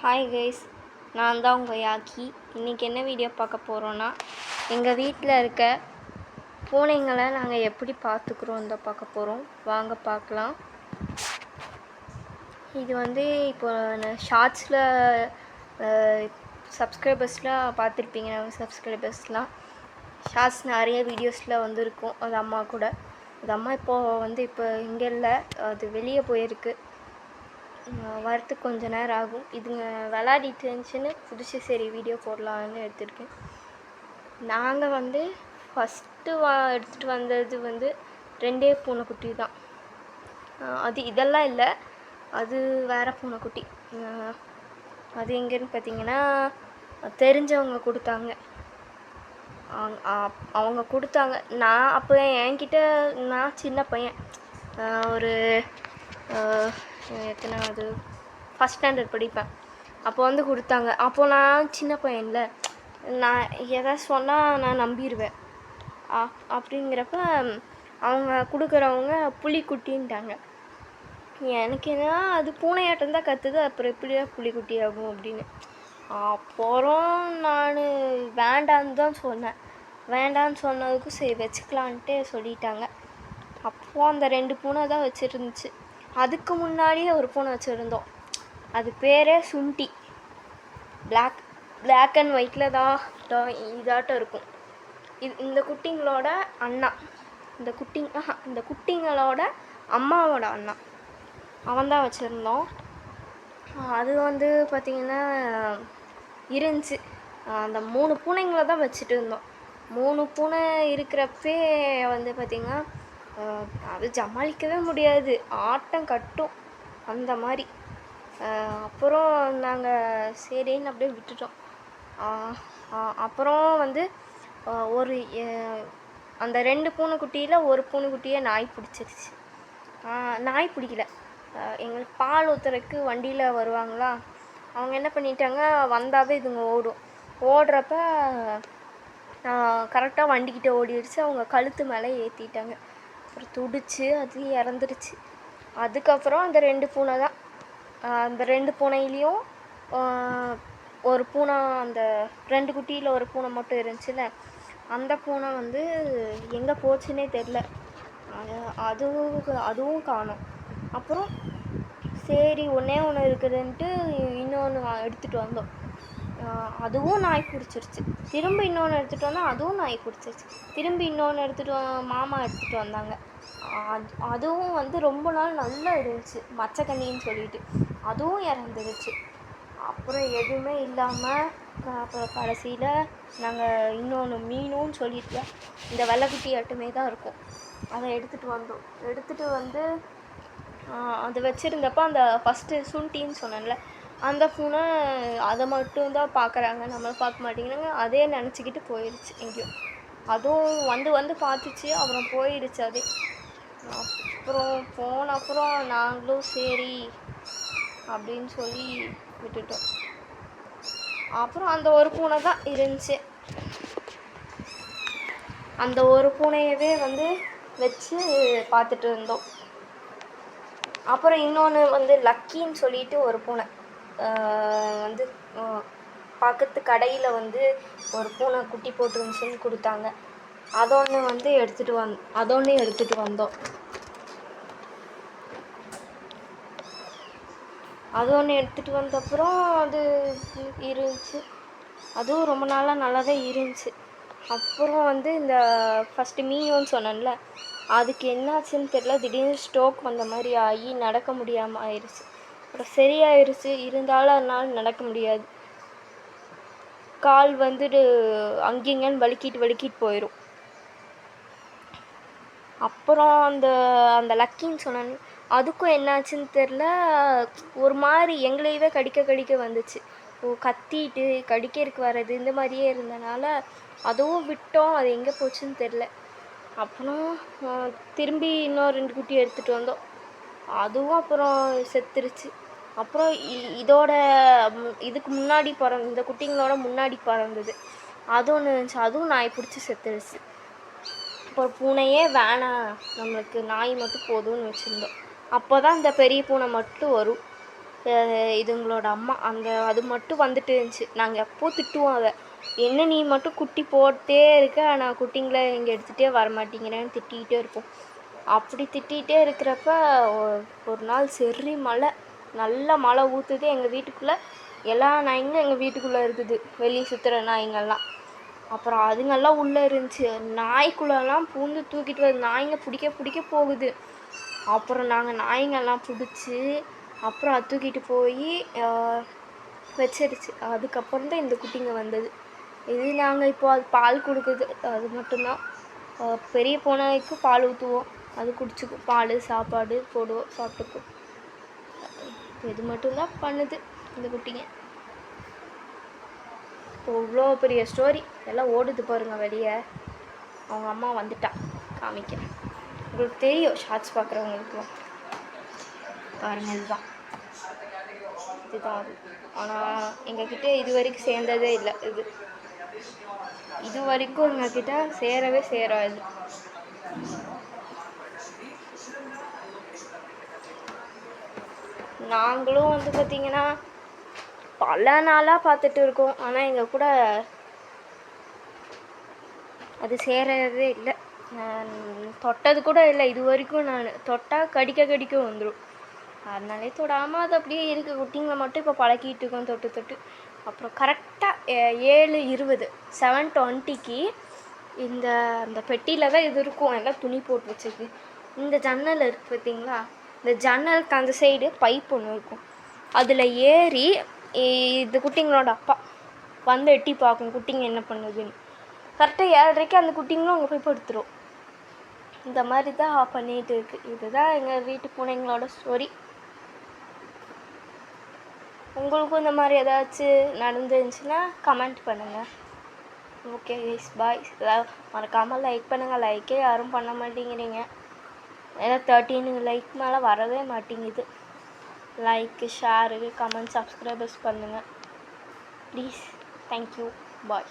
Hi guys, நான் தான் உங்கள் யாக்கி. இன்றைக்கி என்ன வீடியோ பார்க்க போகிறோன்னா, எங்கள் வீட்டில் இருக்க பூனைங்களை நாங்கள் எப்படி பார்த்துக்குறோம் தான் பார்க்க போகிறோம். வாங்க பார்க்கலாம். இது இப்போ ஷார்ட்ஸில் சப்ஸ்கிரைபர்ஸ்லாம் பார்த்துருப்பீங்க. நாங்கள் சப்ஸ்கிரைபர்ஸ்லாம் ஷார்ட்ஸ் நிறைய வீடியோஸில் இருக்கும். அது அம்மா கூட. அது அம்மா இப்போ இங்கே இல்லை, அது வெளியே போயிருக்கு. வரத்துக்கு கொஞ்சம் நேரம் ஆகும். இதுங்க விளாடிட்டு இருந்துச்சுன்னு புதுசு சரி வீடியோ போடலான்னு எடுத்துருக்கேன். நாங்கள் ஃபஸ்ட்டு எடுத்துகிட்டு வந்தது 2 பூனைக்குட்டி தான். அது இதெல்லாம் இல்லை, அது வேறு பூனைக்குட்டி. அது எங்கேன்னு பார்த்தீங்கன்னா தெரிஞ்சவங்க கொடுத்தாங்க. அவங்க கொடுத்தாங்க. நான் அப்போ என்கிட்ட நான் சின்ன பையன், ஒரு எத்தனாவது ஃபஸ்ட் ஸ்டாண்டர்ட் படிப்பேன். அப்போ கொடுத்தாங்க. அப்போது நான் சின்ன பையன்ல, நான் எதாவது சொன்னால் நான் நம்பிடுவேன். அப்படிங்கிறப்ப அவங்க கொடுக்குறவங்க புலிக்குட்டின்ட்டாங்க. எனக்கு என்ன, அது பூனையாட்டம் தான் கற்றுது, அப்புறம் எப்படியா புலிக்குட்டி ஆகும் அப்படின்னு. அப்புறம் நான் வேண்டான்னு தான் சொன்னேன். வேண்டான்னு சொன்னதுக்கும் சரி வச்சுக்கலான்ட்டு சொல்லிட்டாங்க. அப்போது அந்த 2 பூனை தான் வச்சுருந்துச்சு. அதுக்கு முன்னாடியே ஒரு பூனை வச்சுருந்தோம். அது பேரே சுண்டி. பிளாக் அண்ட் ஒயிட்டில் இதாட்டம் இருக்கும். இந்த குட்டிங்களோட அண்ணா, இந்த குட்டிங்களோட அம்மாவோட அண்ணா, அவன் தான் வச்சுருந்தோம். அது பார்த்திங்கன்னா இருந்துச்சு. அந்த 3 பூனைங்களை தான் வச்சுட்டு இருந்தோம். 3 பூனை இருக்கிறப்பே பார்த்திங்கன்னா அது ஜமாளிக்கவே முடியாது, ஆட்டம் கட்டும் அந்த மாதிரி. அப்புறம் நாங்கள் சரின்னு அப்படியே விட்டுட்டோம். அப்புறம் ஒரு அந்த 2 பூனைக்குட்டியில் ஒரு பூனைக்குட்டியை நாய் பிடிச்சிருச்சு. நாய் பிடிக்கல, எங்களுக்கு பால் ஊற்றுறதுக்கு வண்டியில் வருவாங்களா, அவங்க என்ன பண்ணிட்டாங்க, வந்தாவே இதுங்க ஓடுறப்ப கரெக்டாக வண்டிக்கிட்ட ஓடிடுச்சு. அவங்க கழுத்து மேலே ஏற்றிட்டாங்க. அப்புறம் துடிச்சு அது இறந்துடுச்சு. அதுக்கப்புறம் அந்த 2 பூனை தான். அந்த 2 பூனையிலையும் ஒரு பூனை, அந்த 2 குட்டியில் ஒரு பூனை மட்டும் இருந்துச்சுல்ல, அந்த பூனை எங்கே போச்சுன்னே தெரில. அதுவும் காணோம். அப்புறம் சரி ஒன்று இருக்குதுன்ட்டு இன்னொன்று எடுத்துகிட்டு வந்தோம். அதுவும் நாய் பிடிச்சிருச்சு. திரும்ப இன்னொன்று எடுத்துகிட்டு வந்தால் அதுவும் நாய் பிடிச்சிருச்சு. திரும்பி இன்னொன்று மாமா எடுத்துகிட்டு வந்தாங்க. அதுவும் ரொம்ப நாள் நல்லா இருந்துச்சு, மச்சக்கண்ணின்னு சொல்லிட்டு. அதுவும் இறந்துருச்சு. அப்புறம் எதுவுமே இல்லாமல் அப்புறம் கடைசியில் நாங்கள் இன்னொன்று மீனுன்னு சொல்லிட்டு இந்த வெள்ளைக்குட்டி ஆட்டுமே தான் இருக்கும், அதை எடுத்துகிட்டு வந்து அது வச்சுருந்தப்போ அந்த ஃபஸ்ட்டு சுண்டின்னு சொன்னேன்ல, அந்த பூனை அதை மட்டும்தான் பார்க்குறாங்க, நம்மளை பார்க்க மாட்டேங்கிறாங்க. அதே நினச்சிக்கிட்டு போயிடுச்சு எங்கேயோ. அதுவும் வந்து பார்த்துச்சு, அப்புறம் போயிடுச்சு அதே. அப்புறம் நாங்களும் சரி அப்படின்னு சொல்லி விட்டுட்டோம். அப்புறம் அந்த ஒரு பூனை தான் இருந்துச்சு. அந்த ஒரு பூனையவே வச்சு பார்த்துட்டு இருந்தோம். அப்புறம் இன்னொன்று லக்கின்னு சொல்லிட்டு ஒரு பூனை பக்கத்து கடையில் ஒரு பூனை குட்டி போட்டுருந்துச்சுன்னு கொடுத்தாங்க. அதொன்று எடுத்துகிட்டு வந்தோம். அது ஒன்று எடுத்துகிட்டு வந்தப்புறம் அது இருந்துச்சு. அதுவும் ரொம்ப நாளாக நல்லா தான் இருந்துச்சு. அப்புறம் இந்த ஃபஸ்ட்டு மீனுன்னு சொன்னேன்ல, அதுக்கு என்னாச்சுன்னு தெரியல, திடீர்னு ஸ்ட்ரோக் வந்த மாதிரி ஆகி நடக்க முடியாமல் ஆயிடுச்சு. அப்புறம் சரியாயிருச்சு, இருந்தாலும் அதனால் நடக்க முடியாது. கால் அங்கேங்கன்னு வலிக்கிட்டு போயிடும். அப்புறம் அந்த லக்கின்னு சொன்னேன், அதுக்கும் என்னாச்சுன்னு தெரில, ஒரு மாதிரி எங்களையவே கடிக்க வந்துச்சு. கத்திட்டு கடிக்கிறதுக்கு வர்றது இந்த மாதிரியே இருந்தனால அதுவும் விட்டோம். அது எங்கே போச்சுன்னு தெரில. அப்புறம் திரும்பி இன்னும் 2 குட்டி எடுத்துகிட்டு வந்தோம். அதுவும் அப்புறம் செத்துருச்சு. அப்புறம் இதுக்கு முன்னாடி இந்த குட்டிங்களோட முன்னாடி பிறந்தது அது ஒன்று இருந்துச்சு. அதுவும் நாய் பிடிச்சி செத்துருச்சு. அப்புறம் பூனையே வேணாம், நம்மளுக்கு நாய் மட்டும் போதும்னு வச்சுருந்தோம். அப்போ தான் இந்த பெரிய பூனை மட்டும் வரும். இதுங்களோட அம்மா அது மட்டும் வந்துட்டு இருந்துச்சு. நாங்கள் எப்போ திட்டுவோம் அதை, என்ன நீ மட்டும் குட்டி போட்டே இருக்க, நான் குட்டிங்களை இங்கே எடுத்துகிட்டே வரமாட்டேங்கிறேன்னு திட்டிகிட்டே இருப்போம். அப்படி திட்டிகிட்டே இருக்கிறப்ப ஒரு நாள் சரி மழை, நல்ல மழை ஊற்றுது எங்கள் வீட்டுக்குள்ளே. எல்லா நாய்ங்களும் எங்கள் வீட்டுக்குள்ளே இருக்குது, வெளியே சுற்றுற நாய்ங்கள்லாம். அப்புறம் அதுங்கெல்லாம் உள்ளே இருந்துச்சு. நாய்க்குள்ளெல்லாம் பூந்து தூக்கிட்டு வருது, நாய்ங்க பிடிக்க போகுது. அப்புறம் நாங்கள் நாய்ங்கெல்லாம் பிடிச்சி அப்புறம் அது தூக்கிட்டு போய் வச்சிருச்சு. அதுக்கப்புறம் தான் இந்த குட்டிங்க வந்தது. இது நாங்கள் இப்போ அது பால் கொடுக்குது, அது மட்டும்தான். பெரிய பூனைக்கு பால் ஊற்றுவோம், அது குடிச்சுக்கும். பால் சாப்பாடு போடுவோம், சாப்பிட்டுக்கும். இது மட்டும்தான் பண்ணுது இந்த குட்டிங்க. இப்போ இவ்வளோ பெரிய ஸ்டோரி எல்லாம் ஓடுது பாருங்கள் வெளியே. அவங்க அம்மா வந்துட்டா, காமிக்கிறேன். உங்களுக்கு தெரியும், ஷார்ட்ஸ் பார்க்குறவங்களுக்குலாம் பாருங்கள். இதுதான் அது. ஆனால் எங்ககிட்ட இது வரைக்கும் சேர்ந்ததே இல்லை. இது வரைக்கும் எங்ககிட்ட சேரவே சேராது. நாங்களும் பார்த்திங்கன்னா பல நாளாக பார்த்துட்டு இருக்கோம், ஆனால் எங்கள் கூட அது சேரவே இல்லை. தொட்டது கூட இல்லை இது வரைக்கும். நான் தொட்டால் கடிக்க வந்துடும். அதனாலே தொடாமல் அது அப்படியே இருக்குது. குட்டிங்களை மட்டும் இப்போ பழக்கிட்டு இருக்கோம் தொட்டு. அப்புறம் கரெக்டாக 7:20 7:20க்கு அந்த பெட்டியில் தான் இது இருக்கும், எல்லாம் துணி போட்டு வச்சுருக்கு. இந்த ஜன்னல் இருக்குது பார்த்தீங்களா, இந்த ஜன்னலுக்கு அந்த சைடு பைப் ஒன்று இருக்கும். அதில் ஏறி இது குட்டிங்களோட அப்பா வந்து எட்டி பார்க்கும் குட்டிங்க என்ன பண்ணுதுன்னு. கரெக்டாக 7:30க்கு அந்த குட்டிங்களும் அங்கே போய் படுத்துரும். இந்த மாதிரி தான் பண்ணிகிட்டு இருக்குது. இதுதான் எங்கள் வீட்டு பூனைங்களோட ஸ்டோரி. உங்களுக்கும் இந்த மாதிரி ஏதாச்சும் நடந்துருந்துச்சுன்னா கமெண்ட் பண்ணுங்கள். ஓகே கைஸ், பாய். மறக்காமல் லைக் பண்ணுங்கள். லைக்கே யாரும் பண்ண மாட்டேங்கிறீங்க. ஏன்னா 13 லைக் மேலே வரவே மாட்டேங்குது. லைக்கு, ஷேரு, கமெண்ட், சப்ஸ்கிரைபர்ஸ் பண்ணுங்கள் ப்ளீஸ். Thank you, bye.